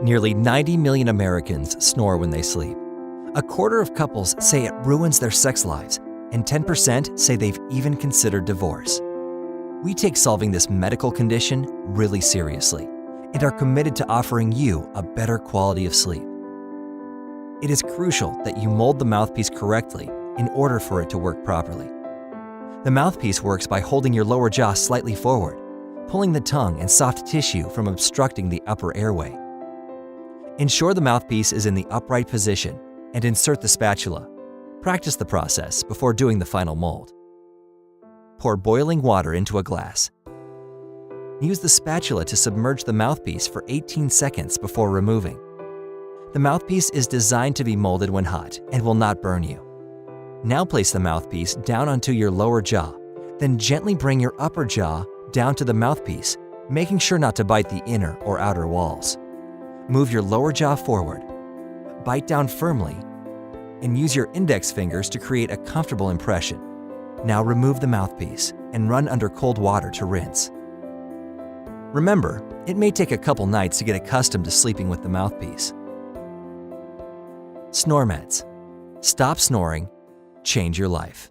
Nearly 90 million Americans snore when they sleep. A quarter of couples say it ruins their sex lives, and 10% say they've even considered divorce. We take solving this medical condition really seriously and are committed to offering you a better quality of sleep. It is crucial that you mold the mouthpiece correctly in order for it to work properly. The mouthpiece works by holding your lower jaw slightly forward, pulling the tongue and soft tissue from obstructing the upper airway. Ensure the mouthpiece is in the upright position and insert the spatula. Practice the process before doing the final mold. Pour boiling water into a glass. Use the spatula to submerge the mouthpiece for 18 seconds before removing. The mouthpiece is designed to be molded when hot and will not burn you. Now place the mouthpiece down onto your lower jaw, then gently bring your upper jaw down to the mouthpiece, making sure not to bite the inner or outer walls. Move your lower jaw forward, bite down firmly, and use your index fingers to create a comfortable impression. Now remove the mouthpiece and run under cold water to rinse. Remember, it may take a couple nights to get accustomed to sleeping with the mouthpiece. SnoreMeds. Stop snoring, change your life.